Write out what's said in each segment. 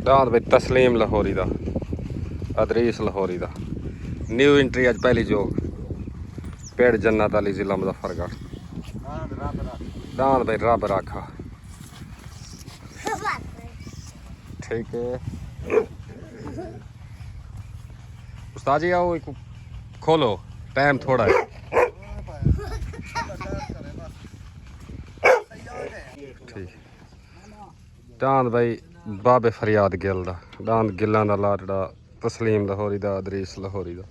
दांद भाई तस्लीम लाहौरी दा अदरीस लाहौरी दा न्यू एंट्री अज पहली जोग पेड़ जन्नत अली जिला मुजफ्फरगढ़। दांद भाई रब राखा ठीक है। उस्ताद जी आओ एक खोलो टाइम थोड़ा है। ठीक दांद भाई बाबे फरियाद गिल दा दांद गिल्लां दा लाडड़ा तस्लीम लाहौरी दा अदरीस लाहौरी दा।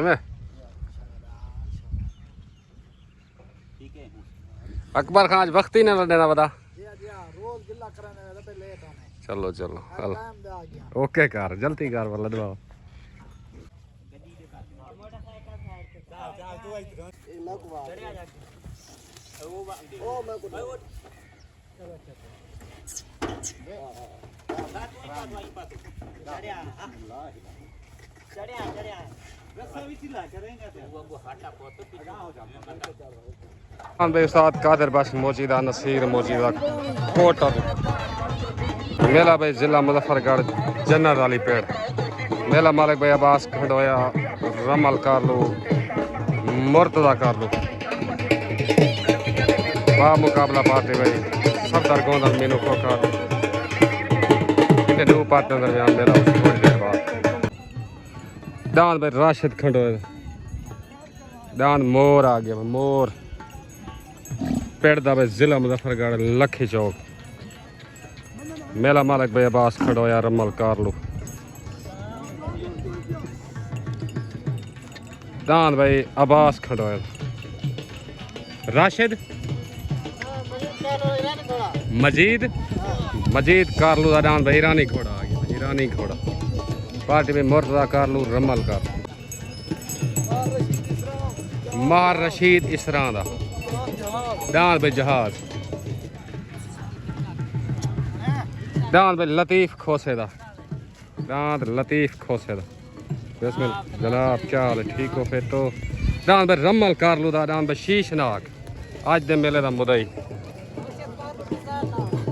में अकबर खान वक्त ही नहीं देना बता। चलो चलो ओके कर जल्दी कर वाला दबाओ। उस्ताद कादर बख्श मौजूदा नसीर मौजूदा कोट मेला भाई जिला मुजफ्फरगढ़ जन्नत वाली पेड़ मेला मालिक भाई अब्बास खंडोया रमल कारलू मुर्तदा कारलू बा मुकाबला पार्टी भाई सफदर गोंदल मीनू खोखा दो पार्टियों दरमियान मेला थोड़ी देर बाद। दांद भाई राशिद खंडोया दांद मोर आ गया मोर पेड़ दा भाई जिला मुजफ्फरगढ़ लखी चौक मेला मालिक भाई अब्बास खंडोया रमल कारलू। दांद भाई अब्बास खंडोया राशिद मजीद मजीद कारलू का दांद भाई ईरानी घोड़ा आ गया ईरानी घोड़ा पार्टी में मुर्तदा कारलू रमल कारलू मार रशीद इसरां दा दांद भाई जहाज दांद भाई लतीफ खोसे दा दांद लतीफ खोसे दा बिस्मिल्लाह जनाब क्या हाल है ठीक हो फिर तो। दांद भाई रमल कारलू दा दांद भाई शीशनाक अज दे मेले दा मुदई।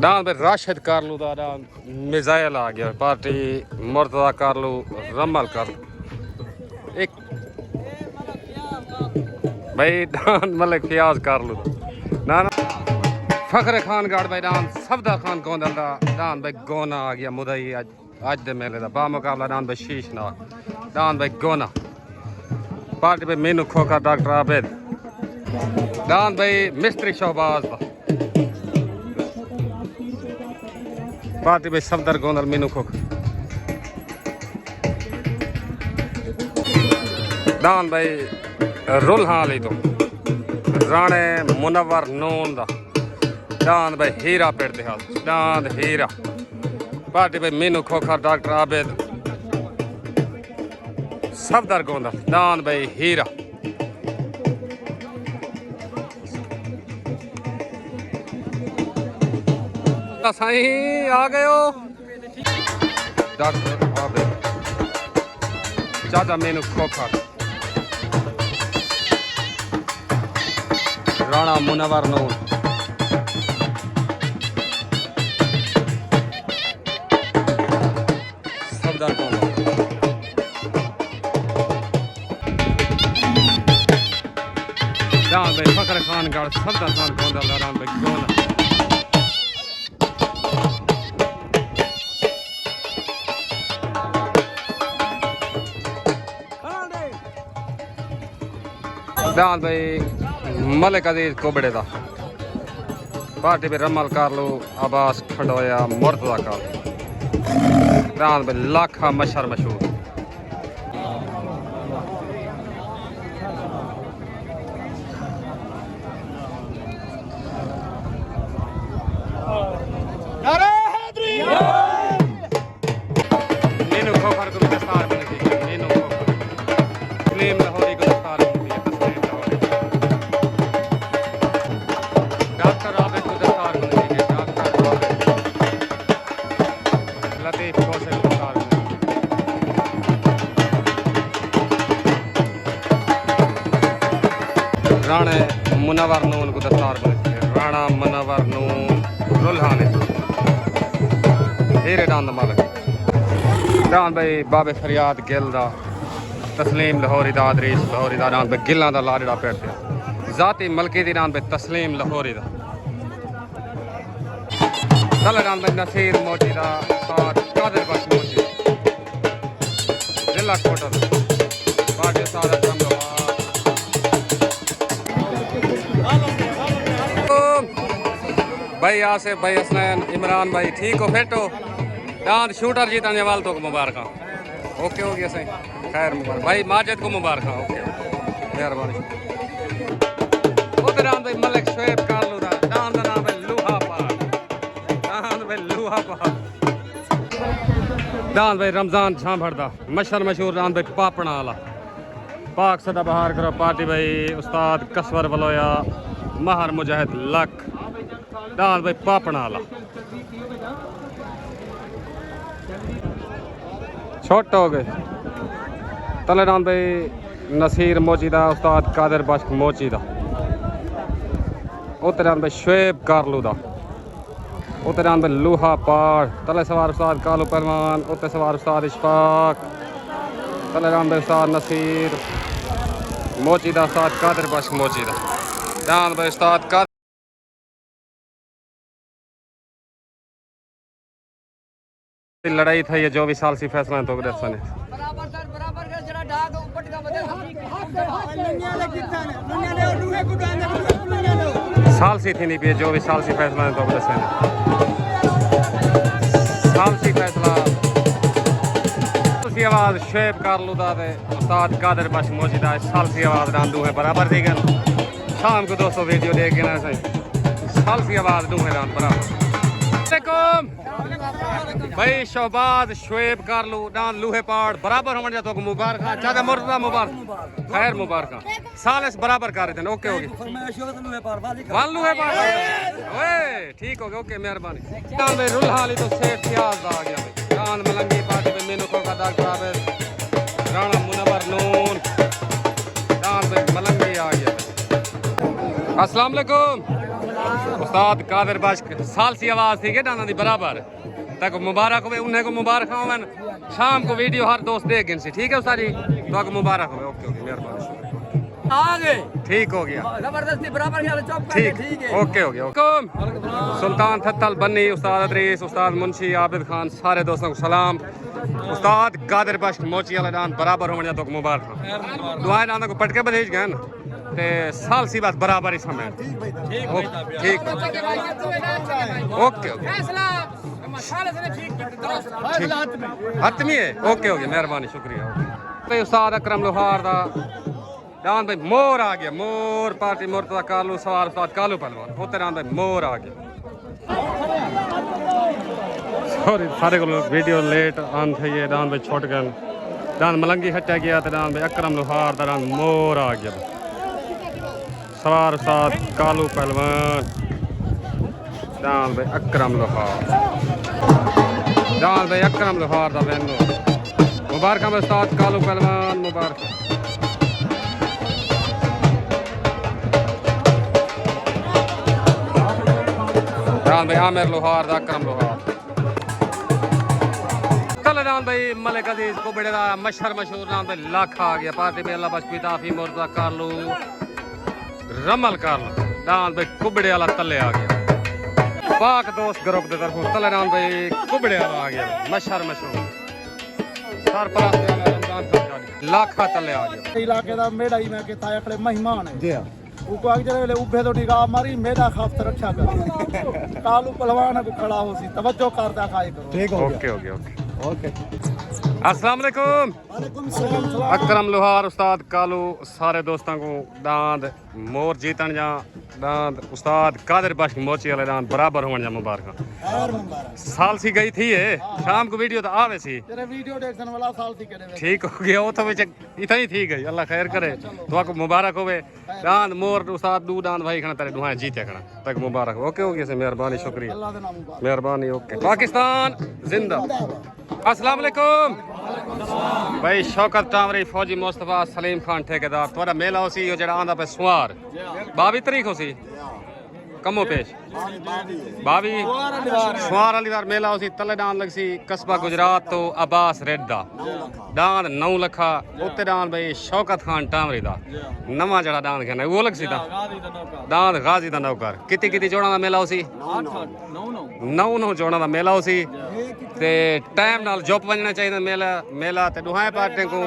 दांद भाई राशिद कारलू दा दांद मिजाइल आ गया पार्टी मुर्तदा कारलू रमल कारलू एक भाई दांद मलिक फियाज कारलू ना फखर खान गाड़ भाई दांद सफदर खान गोंदल दा दांद भाई गोना आ गया मुदई अज दे मेले दा बा मुकाबला दांद भाई शीशनाक दांद भाई गोना पार्टी भाई मीनू खोखा डॉक्टर आबिद दांद भाई मिस्त्री शहबाज दा पार्टी भाई सफदर गोंदल मीनू खोखा दांद भाई रुल्हां अली तो राणे मुनव्वर नून दा दांद भाई हीरा पेड़ दे हाल दांद हीरा पार्टी भाई मीनू खोखा डॉक्टर आबिद सफदर गोंदल दांद भाई हीरा। साईं आ गए हो डॉक्टर आबिद चाचा मीनू खोखा राणा मुनव्वर नून सफदर गोंदल दांद भाई फखर खान गढ़ सफदर खान गोंदल दांद भाई गोंदल दांद भाई मलिक अजीज कोबड़े दा पार्टी पे रमल कारलू अब्बास खंडोया मुर्तदा कारलू दांद भाई लाखा मशहूर मशहूर। मीनू खोखर को दस्तार बनी थी मीनू खोखर तस्लीम लाहौरी को दस्तार बनी थी तस्लीम लाहौरी डॉक्टर आबिद को दस्तार बनी थी डॉक्टर आबिद लतीफ खोसे को दस्तार बनी थी। मुनवर नून को दस्तार बने राणा मुनवर नून रुल्हाने हीरे डांद मालिक डांद भाई बाबे फरियाद गिल दा तस्लीम लाहौरी दा आदरीस लाहौरी दा डांद भाई गिल्लां दा लाड़ड़ा पेट जाती मलकी दी डांद भाई तस्लीम लाहौरी दा तले डांद भाई नसीर मोची दा साथ कादिर बख्श मोची जिला कोटा पार्टी सादा कम भाई आसिफ भाई हसनैन इमरान भाई ठीक हो फिट हो डांद शूटर जीतने वाल तो मुबारक ओके हो गया सही खैर मुबारक भाई माजिद को मुबारक ओके मेहरबानी उधर भाई मलिक शोएब कालू दा डांद दा नाम है लूहा पार डांद भाई लूहा पार डांद भाई रमजान झांभड़ दा मशहूर डांद भाई पापड़ा वाला पाक सदा बहार करो पार्टी भाई उस्ताद कसवर बलोया महर मुजाहिद लक डांद भाई पापड़ा वाला छोट हो गए तले डांद भाई नसीर मोचीदा उस्ताद कादिर बख्श मोचीदा उतर डांद भाई शोएब कारलू दा उतर डांद भाई लूहा पाड़ तले सवार उस्ताद कालू पहलवान उतर सवार उस्ताद इशफाक तले डांद भाई उस्ताद नसीर मोचीदा उस्ताद कादिर बख्श मोचीदा डांद भाई उस्ताद कादिर लड़ाई था ये 24 साल से फैसला तो साल से थी नहीं पे 24 साल से फैसला तो साल से फैसला सी आवाज शोएब कारलू दा ते उस्ताद कादिर बख्श मौजूदा साल सी आवाज रांदू है बराबर देगन शाम को 200 वीडियो देख के ना सही साल सी आवाज दूं है रान बराबर भाई शहबाज शोएब कारलू डांद लूहे पाड़ बराबर हो जातो को मुबारक चाचा मुर्तजा मुबारक खैर मुबारक साल इस बराबर कर रहे थे ओके होगी वाल लूहे पाड़ ओए ठीक हो गया ओके मेहरबानी डांद भाई रुल्हाली तो सेठ सियाज आ गया भाई डांद मलंगी पार्टी में मेनू को का डॉक्टर आबिद राणा मुनवर नून डांद भाई मलंगी आ गया अस्सलाम वालेकुम उस्ताद कादिर बख्श साल सी आवाज थी के डांदा दी बराबर तक मुबारक हो उन्हें को मुबारक हो शाम को वीडियो हर दोस्त देख इनसे ठीक है उस्ताद जी तो आपको मुबारक हो ओके ओके मेहरबानी आ गए ठीक हो गया जबरदस्ती बराबर ठीक ओके हो गया सुल्तान थत्तल बन्नी उस्ताद अदरीस उस्ताद मुंशी आबिद खान सारे दोस्तों को सलाम उस्ताद कादिर बख्श मोची वाला डांद बराबर हो तो मुबारक दुआएं डांदा को पटके बधेज गए ना ते साल सी बात बराबर ही समय ठीक ओके हतमी है ओके हो गया मेहरबानी शुक्रिया उस्ताद अकरम लोहार दा डांद भाई मोर आ गया मोर पार्टी मुर्तजा कालू सवार उस्ताद कालू पहलवान होते डांद भाई मोर आ गया सॉरी सारे को वीडियो लेट आन थे ये डांद भाई छोट गए डांद मलंगी हटा गया तो डांद भाई अकरम लोहार दा डांद मोर आ गया सवार उस्ताद कालू पहलवान डांद भाई अकरम लोहार डांद भाई अकरम लोहार दा बहनों मुबारक में उस्ताद कालू पहलवान मुबारक डांद भाई आमिर लोहार दा अकरम लोहार तले डांद भाई मलिक अजीज को बड़े दा मशहूर डांद भाई लाख आ गया पार्टी में अल्लाह बख्श पिताफी मुर्तजा कालू रमल कारलू डांद भाई कुबड़े वाला तले आ गया पाक दोस्त ग्रुप के तरफों तले डांद भाई कुबड़े वाला आ गया मशहूर सरपरास्त लाखा तले आ गया इलाके दा मेड़ा ही मैं के तायकड़े मेहमान है जी उको आगे चले उभे तो निगाह मारी मेरा खास रक्षा कर कालू पहलवान को खड़ा हो सी तवज्जो करदा खाए करो ठीक हो गया ओके अस्सलाम वालेकुम वालेकुम सलाम अकरम लोहार उस्ताद कालू सारे दोस्तों को डांद मोर जीतन जा डांद उस्ताद कादिर बख्श मोची वाले डांद बराबर होने जा मुबारक साल सी गई थी है शाम को वीडियो तो आवे सी तेरे वीडियो देखने वाला साल थी करे ठीक हो गया वो तो इतना ही थी गई अल्लाह खैर करे तो आपको मुबारक होवे डांद मोर उस्ताद दू डांद भाई खना तेरे दुआएं जीते खना तक मुबारक ओके हो गया से मेहरबानी शुक्रिया अल्लाह दे नाम मुबारक मेहरबानी ओके पाकिस्तान जिंदा अस्सलाम वालेकुम भाई शौकत टामरी फौजी मुस्तफा सलीम खान ठेकेदार थोड़ा मेला उसी जो जड़ा आंदा पे सुआ इतवार 22 तारीख हो सी कमो पेश 22 शुआर वाली बार मेला उसी तले डान लग सी कस्बा गुजरात तो अब्बास रेड दा डान 9 लखा उत्ते डान भाई शौकत खान टामरी दा नवा जड़ा डान कहना वो लग सी दा डान गाजी दा नौकर किती जोड़ा दा मेला उसी 9 जोड़ा दा मेला उसी ते टाइम नाल जोप वजना चाहिए मेला ते दुहाए पार्टे को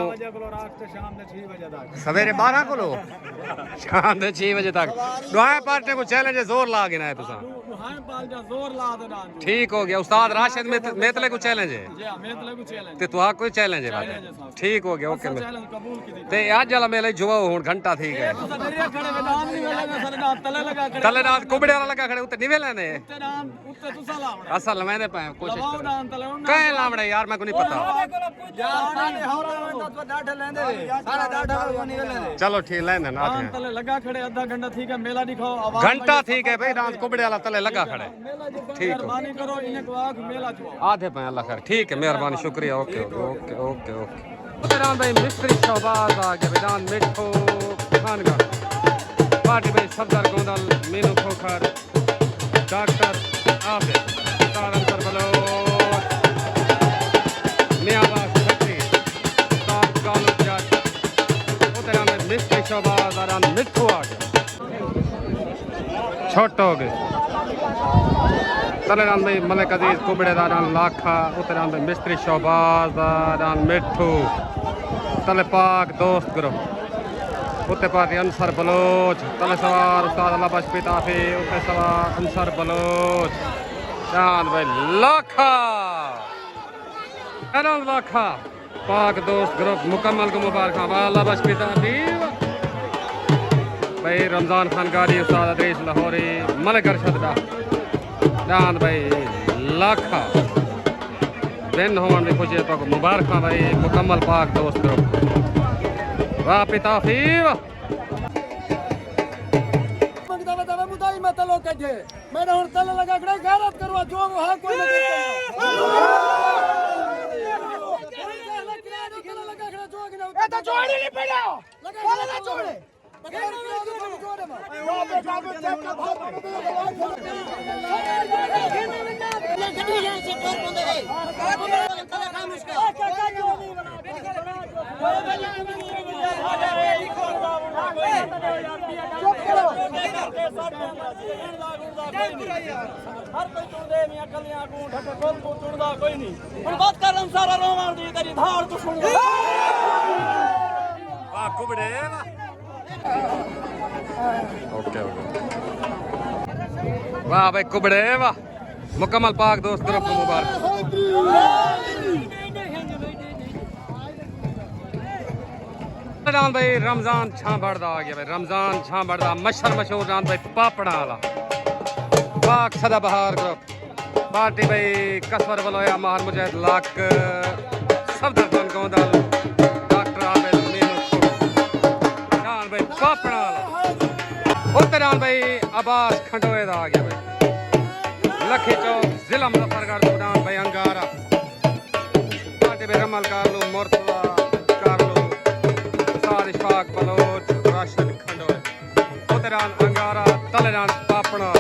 सवेरे 12 को लो शाम दे 6 बजे तक दुहाए पार्टे को चैलेंज जोर ला गिना है तुसा ठीक हो गया उस्ताद राशिद मेतले को चैलेंज है ते तुहा कोई चैलेंज है ठीक हो गया ओके ते आज वाला मेला जुआ हुन घंटा ठीक है तले नाथ कुबड़े वाला लगा खड़े उते निवे लेने असल मैंने पाए कोशिश कहे लामड़े यार मैं को नहीं पता चलो ठीक लेने ना लगा खड़े आधा घंटा ठीक है मेला दिखाओ घंटा ठीक है भाई डांस कुबड़े वाला तले लगा खड़े ठीक मेहरबानी करो इन्हें को आंख मेला जो आधे पे अल्लाह खैर ठीक है मेहरबानी शुक्रिया okay okay okay okay dance भाई मिस्त्री शहबाज आ गया डांस मिठो खान का पार्टी भाई सरदार गोंदल मीनू खोखर डॉक्टर आबे तारन सर बलोच मियावाज छत्री साहब गालू जट उधर में मिस्त्री शहबाज और मिठो आ गया छोटो हो गए तले रान भाई मलिक अजीज कुबड़े दारान लाखा उते रान भाई मिस्त्री शहबाज दारान मिठू तले पाक दोस्त ग्रुप उते पाती अंसर बलोच तले सवार उस्ताद अल्लाह बख्श पिताफी उते सवार अंसर बलोच रान भाई लाखा रान लाखा पाक दोस्त ग्रुप मुकम्मल को मुबारक अल्लाह बख्श पिताफी भाई रमजान खान गाड़ी उस्ताद अदरीस लाहौरी मलिक अरशद दा डांद भाई लाखा दिन होवन दी खुशी तो मुबारक भाई मुकम्मल पाक दोस्त करो वाह पिताफी मैंने हुन तले लगा खड़े गैरत करवा जो हां कोई नहीं ए तो जोड़ी नहीं पड़ा लगा ना जोड़े हर कोई चुनदे मियां कलियां को ढके कोल को चुनदा कोई नहीं हुन बात कर रहा सारा रोवां दी तेरी धाड़ तू सुन वाह कुबड़े ओके वाह भाई कुबड़े वाह मुकम्मल पाक दोस्त ग्रुप को मुबारक डांद भाई रमजान छां बढ़दा आ गया भाई रमजान छां बढ़दा मशहूर मशहूर डांद भाई पापड़ा वाला पाक सदा बहार ग्रुप पार्टी भाई कसवर बलोया महान मुजाहिद लाख सब दर्जन गोंदल डॉक्टर आबिद मीनू डांद भाई पापड़ा वाला उते डांद भाई अब्बास खंडोए दा आ गया भाई लखी चौक जिला मुजफ्फरगढ़ डांद भाई अंगारा पार्टी भाई रमल कारलू मुर्तजा कारलू उस्ताद इशफाक बलोच राशिद खंडोए उते डांद अंगारा तले डांद पापड़ा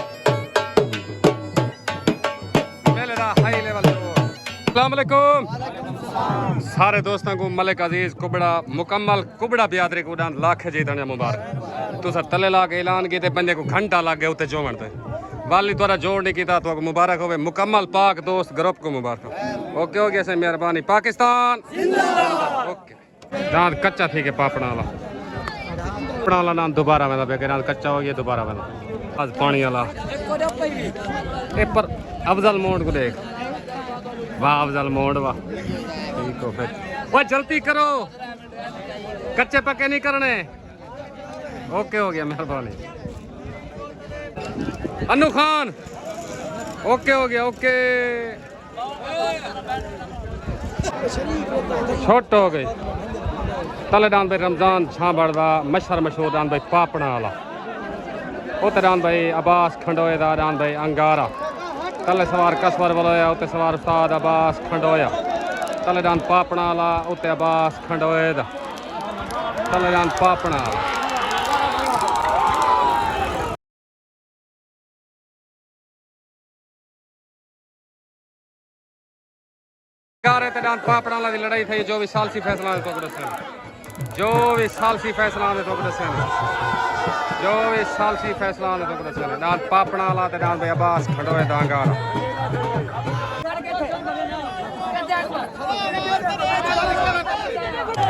सारे दोस्तों को मलिक अजीज कुबड़ा मुकम्मल कुबड़ा बियादरी को डांस लाख जीतने मुबारक तुसा तले ला के ऐलान किए बंदे को घंटा लग गया उत्ते जोड़न ते वाली तोरा जोड़ नहीं किया तो मुबारक होवे मुकम्मल पाक दोस्त ग्रुप को मुबारक ओके हो गया से मेहरबानी पाकिस्तान ओके दांत कच्चा थी के पापड़ा वाला पापड़ा वाला नाम दोबारा में बेके दांत कच्चा हो गया दोबारा में आज पानी वाला ए पर अफजल मोड को देख वाह अफजल मोड वाह ठीक हो फिर वाह जल्दी करो कच्चे पक्के नहीं करने ओके हो गया मेहरबानी अनु खान ओके हो गया ओके छोट हो गई तले डांद भाई रमजान छां बढ़दा मशहूर मशहूर डांद भाई पापड़ा वाला उते डांद भाई अब्बास खंडोए दा डांद भाई अंगारा तले सवार कसवर बलोया उते सवार उस्ताद अब्बास खंडोया तले डांद पापड़ा वाला उते अब्बास खंडोए दा तले डांद पापड़ा अंगारे ते डांस पापड़ा वाला दी लड़ाई थी जो भी सालसी फैसला तो दसन जो भी सालसी फैसला ने तो दसन जो भी सालसी फैसला ने तो दसन डांस पापड़ा वाला ते डांस भाई अब्बास खंडोए दा अंगारा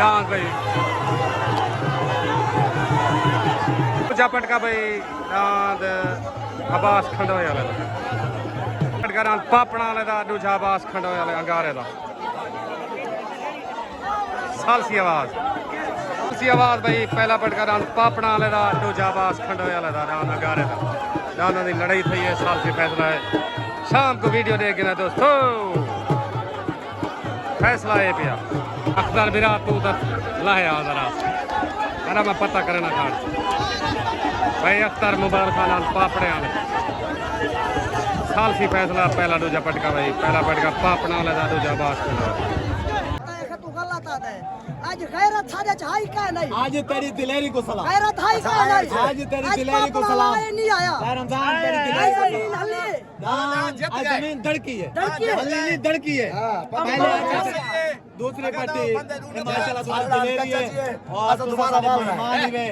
डांस भाई पटका भाई डांस अब्बास खंडोए वाला डांस पापड़ा वाले दा दूजा अब्बास खंडोए वाले अंगारे दा सालसी आवाज भाई पहला पटका डांस पापड़ा वाले दा दूजा अब्बास खंडोए वाले दा डांस अंगारे दा डांस दी लड़ाई थी है सालसी फैसला है शाम को वीडियो देखना दोस्तों फैसला ये पिया अख्तर विराट तू तक लाया जरा अरे मैं पता करना खान भाई अख्तर मुबारक खान पापड़े वाले सालसी फैसला पहला दूजा पटका भाई पहला पटका पापड़ा वाले दा दूजा अब्बास खंडोए आज गैरत साजे छाई का नहीं आज तेरी दिलेरी को सलाम गैरत हाई का नहीं आज तेरी दिलेरी को सलाम नहीं आया रमजान तेरी दिलेरी आज जमीन धड़की है हल्ली धड़की है पहले दूसरी पार्टी माशाल्लाह तुम्हारी दिलेरी है और दोबारा मेहमान में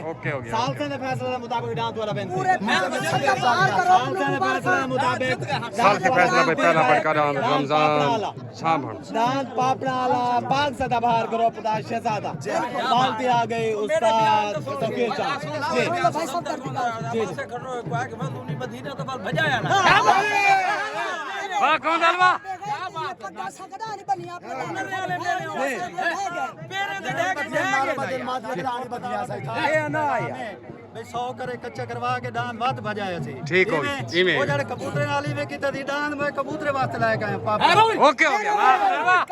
साल से फैसले मुताबिक डांस वाला बेंच पूरे साल से फैसले मुताबिक साल के फैसला पे पहला पटका डांस रमजान शाम डांस पापड़ा वाला पाक सदा बाहर करो पता शहजादा बाल्टी आ गई उस्ताद तफकीर साहब जी भाई सब कर दिया जी मदीना तो बल भजाया ना वाह कौन दलवा पक्का सकड़ा नहीं बनी आप भाई 100 करे कच्चा करवा के डांस बात बजाया सी ठीक हो इमे वो जड़े कबूतर नाली में किते दी डांस में कबूतर वास्ते लाए गए पापा ओके हो गया वाह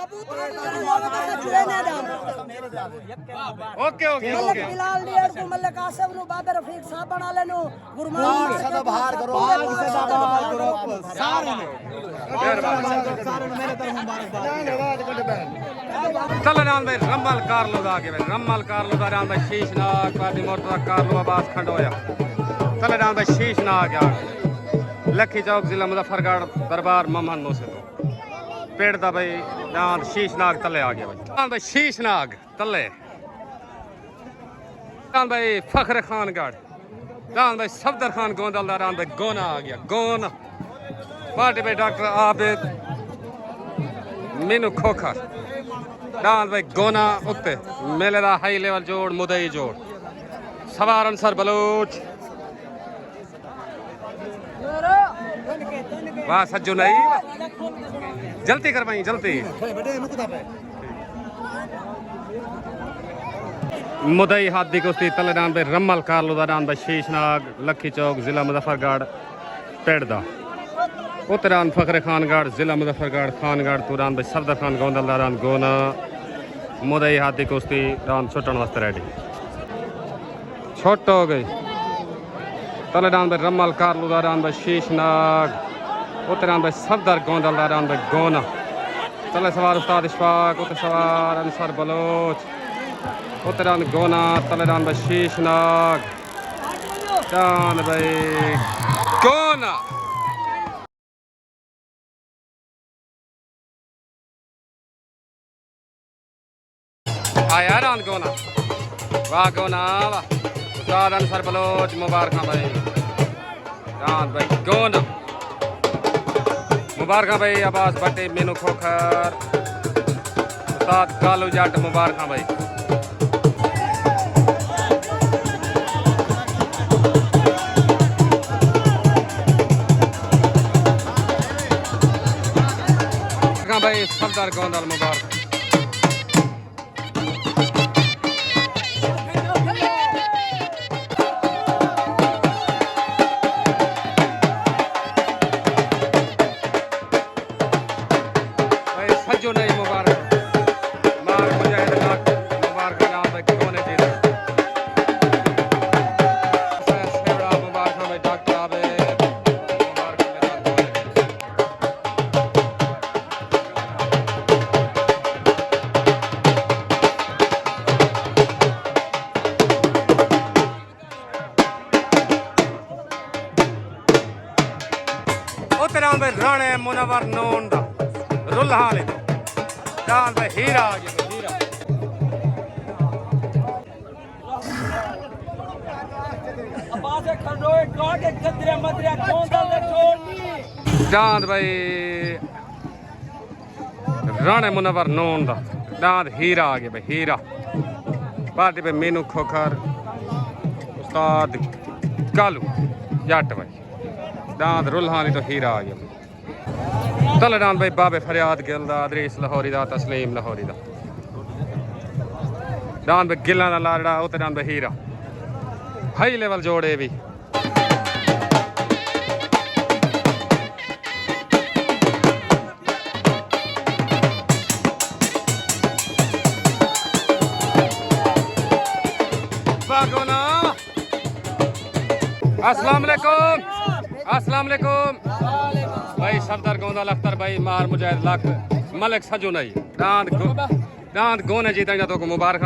ओके हो गया मलक बिलाल लियर को मलक आसफ नु बाबर रफीक साहब बना लेनु गुरमान सदा बाहर करो सारे मेरे तरफ मुबारकबाद चल डांस भाई रमल कारलो दा आगे भाई रमल कारलो दा डांस भाई शीशनाग पादी मोर्चा कारलो अब्बास खंडोया चल डांस भाई शीशनाग आ लखी चौक जिला मुजफ्फरगढ़ दरबार मोहम्मद मूसे तो पेड़ दा भाई डांस शीशनाग तले आ गया भाई डांस भाई शीशनाग तले डांस भाई फखर खानगढ़ डांस भाई सफदर खान गोंदल दा डांस भाई गोना आ गया गोना पार्टी भाई डॉक्टर आबिद मीनू खोखर डांस भाई गोना उत्ते मेले दा हाई लेवल जोड़ मुदई जोड़ सवार अंसर बलोच वाह सज्जू नहीं जल्दी कर भाई जल्दी मुदई हादी कुश्ती तले डांस भाई रमल कारलो दा डांस भाई शीशनाग लखी चौक जिला मुजफ्फरगढ़ पेड़ दा उत्तरान फखर खानगढ़ जिला मुजफ्फरगढ़ खानगढ़ तुरान भाई सफदर खान गोंदल दारान गोना मुदई हाथी कुश्ती डांस छुटन वास्ते रेडी छोट हो गई तले डांस भाई रमल कारलू दारान भाई शीशनाग उत्तरान भाई सफदर गोंदल दारान भाई गोना तले सवार उस्ताद इशफाक उत्तर सवार अंसर बलोच उत्तरान गोना तले डांस भाई शीशनाग डांस भाई गोना आया रान गोना वाह गोना वाह उस्ताद अंसर बलोच मुबारक भाई रान भाई गोना मुबारक भाई अब्बास भट्टी मीनू खोखर उस्ताद कालू जट मुबारक भाई भाई सफदर गोंदल मुबारक जो नहीं मुबारक मार मुजाहिद मुबारक नाम भाई कौन है सेवड़ा मुबारक भाई डॉक्टर आबे मुबारक उत्तरान भाई राणे मुनवर नोन दा रुल्हा ले दान भाई हीरा आ गया हीरा दांद भाई राणे मुनवर नून दा दांद हीरा आ गया भाई हीरा पार्टी पे मीनू खोखर उस्ताद कालू जट भाई दांद रुल्हानी तो हीरा आ गया तल दांद भाई बाबे फरियाद गिल दा अदरीस लाहौरी दा तस्लीम लाहौरी दा दांद भाई गिल्ला दा लाड़ा उते दांद भाई हीरा हाई लेवल जोड़े भी अस्सलाम वालेकुम भाई सफदर गोंदा लख्तर भाई मार मुजाहिद लख मलिक सजू नहीं दांत गोने जीता तो मुबारक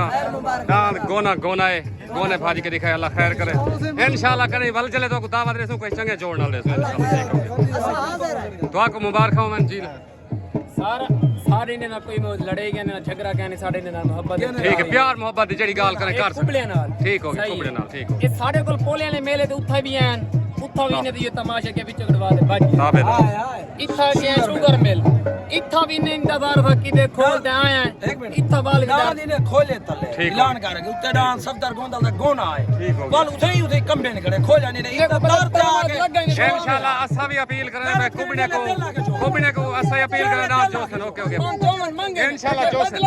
दांत गोना गोना है गोने भाजी के दिखाए अल्लाह खैर करे इंशाल्लाह करे वल चले तो दावत रेसू कोई चंगे जोड़ ना रेसू तो आपको मुबारक हो मन जी सारे ने ना कोई लड़ेगा ना झगड़ा कहने सारे ने ना मोहब्बत ठीक है प्यार मोहब्बत दी जेड़ी गाल करे कर कुबले नाल ठीक हो गया कुबले नाल ठीक हो ये सारे कोल पोले ने मेले ते उठा भी हैं उठा भी ने ये तमाशे के बीच गड़वा दे बाजी ताबेदार इथा के शुगर मिल इथा भी ने इंतजार फकी दे खोल दे आए हैं इथा बाल दान इने खोले तले ठीक ऐलान कर के उत्ते दान सफदर गोंदल दा गोना है ठीक हो बाल उठे ही उठे कंबे ने करे खोला ने इंतजार पे आके इंशाल्लाह असा भी अपील करे मैं कुबने को असा अपील करे नाम जोसन ओके ओके इंशाल्लाह जोसन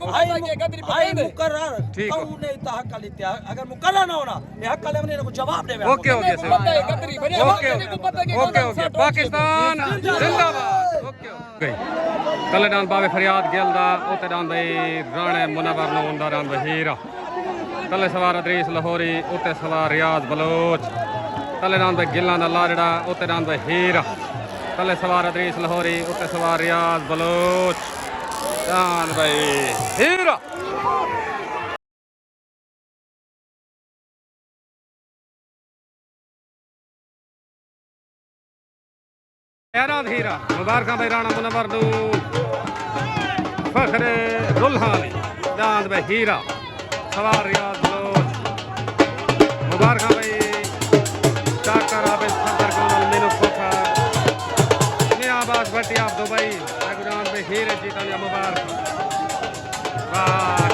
हाय मुकर्रर ठीक हो तूने इत्ता हक लिया अगर मुकर्रर ना होना ये हक लेने को जवाब देवे okay okay sir okay okay Pakistan जिंदाबाद ओके ओके तले दान बाबे फरियाद गेल दा ओते दान भाई राणे मुनवर नून दा दान हीरा तले सवार अदरीस लाहौरी ओते सवार रियाज बलोच तले दान भाई गिल्ला दा लाड़ड़ा ओते दान भाई हीरा तले सवार अदरीस लाहौरी ओते सवार रियाज बलोच दान भाई हीरा हीरा मुबारक भाई राणा मुनवर नून फखरे रुल्हानी दांद भाई हीरा सवार रियाज बलोच मुबारक भाई डॉक्टर आबिद सफदर गोंदल मीनू खोखर नियाबाज भट्टी आप दुबई दांद भाई हीरे जीता या मुबारक वाह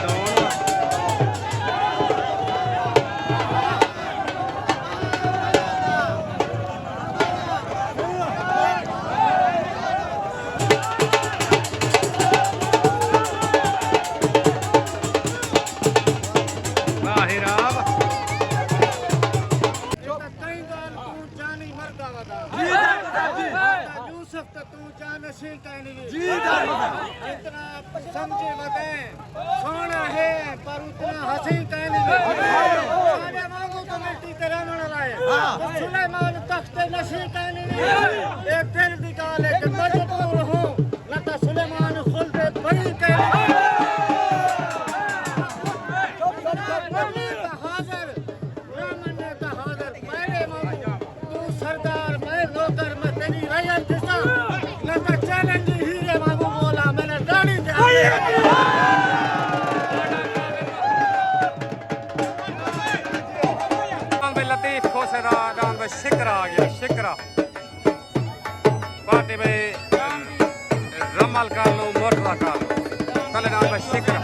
इतना समझे बते सोना है पर उतना हंसी कहने सारे मांगो तो मिट्टी तेरा मन लाए सुलेमान तख्त नशी कहने एक दिल निकाले कि मजबूर हूँ न तो सुलेमान खुद बड़ी कहने हाजिर न मन्ने का हाजिर मेरे मांगो तू सरदार मैं नौकर मैं तेरी रैयत दिशा न तो चैलेंज हीरे मांगो बोला मैंने दाढ़ी लतीफ खोसेदा दान भाई शिकरा आ गया शिकरा पार्टी भाई रमल कालू मोटरा कालू तले दान भाई शिकरा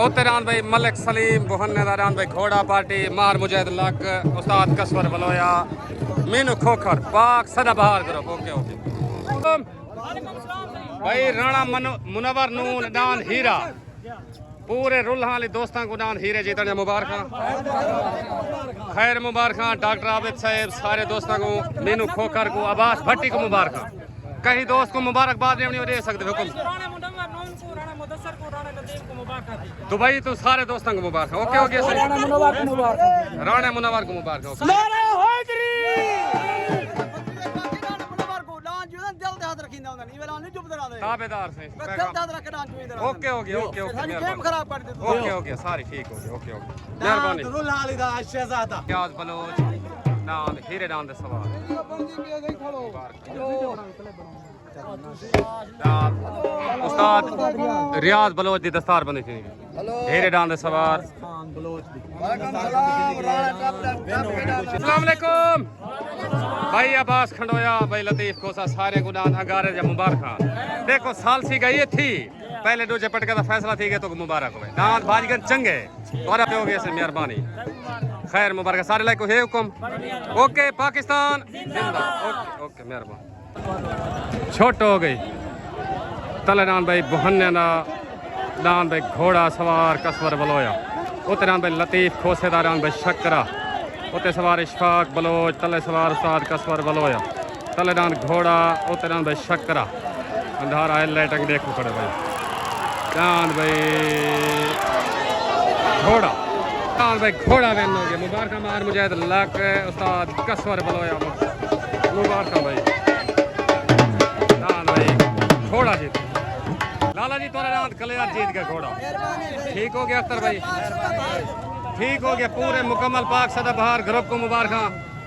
ओते दान भाई मलिक सलीम बुहन्ने दा दान भाई घोड़ा पार्टी मार मुजाहिद लक उस्ताद कसवर बलोया मीनू खोखर पाक सदा बहार करो ओके ओके भाई राणा मुनवर नून दान हीरा पूरे रुल्हान दोस्तों को दान हीरे जीतने मुबारक खैर मुबारक डॉक्टर आबिद साहब सारे दोस्तों को मीनू खोखर को अब्बास भट्टी को मुबारक कहीं दोस्त को मुबारकबाद नहीं दे सकते हुक्म तो भाई तो सारे दोस्तों को मुबारक ओके ओके राणा मुनवर को मुबारक ताबेदार से okay okay okay okay okay सारी ठीक हो गई ओके ओके मेहरबानी रुल्हानी दा शहजादा रियाज बलोच नाम हीरे दान दे सवाल उस्ताद रियाज बलोच दी दस्तार बनी थी ढेरे डांद सवार अस्सलाम वालेकुम भाई अब्बास खंडोया भाई लतीफ कोसा सारे गुनान अगारे या मुबारक देखो साल सी गई थी पहले दूजे पटका का फैसला थी गया तो मुबारक हो दांत भाजगन चंगे तोरा पे हो गए से मेहरबानी खैर मुबारक सारे लाइक है हुकुम ओके पाकिस्तान जिंदा ओके ओके मेहरबानी छोट हो गई तले दान भाई बुहन्ने ना दान भाई घोड़ा सवार कसवर बलोया उते दान भाई लतीफ खोसेदार दान भाई शक्करा उते सवार इशफाक बलोच तले सवार उस्ताद कसवर बलोया तले दान घोड़ा उते दान भाई शक्करा अंधारा लाइटिंग देखो खड़े भाई दान भाई घोड़ा दान भाई घोड़ा वेन हो गया मुबारक मार मुजाहिद लक उस्ताद कसवर बलोया मुबारक भाई दान भाई घोड़ा जीत लाला जी तोरा दांत कलियार जीत गया घोड़ा ठीक हो गया अख्तर भाई ठीक हो गया पूरे मुकम्मल पाक सदाबहार ग्रुप को मुबारक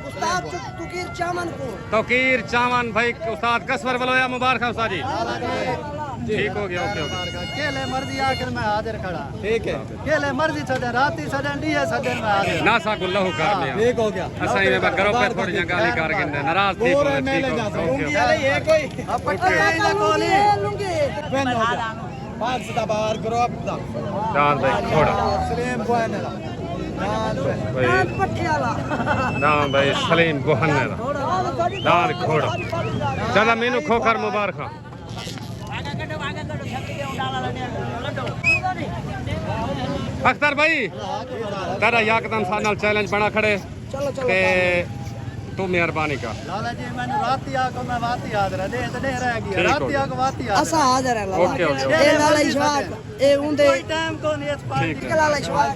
उस्ताद तुकीर चामन को तौकीर चामन भाई उस्ताद कसवर बलोया मुबारक उस्ताद जी ठीक हो गया ओके ओके केले मर्जी आकर मैं हाजिर खड़ा ठीक है केले मर्जी सदन राती सदन डी है सदन में हाजिर ना सा को लहू कर लिया ठीक हो गया असाई में ग्रुप पे थोड़ी गाली कर गिंदे नाराज थी पूरे मेले जा ओके ये कोई अब पट्टी नहीं ना कोली लूंगी बहन हो गया पाक सदाबहार ग्रुप दा दान भाई घोड़ा सलीम बुहने दा भाई पठियाला दान भाई सलीम बुहन्ने दा दान घोड़ा चला मीनू खोखर मुबारक अख्तर भाई तेरा याकदम सानल चैलेंज बना खड़े ते तू मेहरबानी का लाला जी मैंने राती आको मैं वाती हाजिर है दे तो नहीं रह गया ठीक हो राती गया। आको वाती हाजिर असा हाजिर है लाला ओके ओके ए लाला इशफाक ए उंदे कोई टाइम को नहीं इस पार्टी ठीक है लाला इशफाक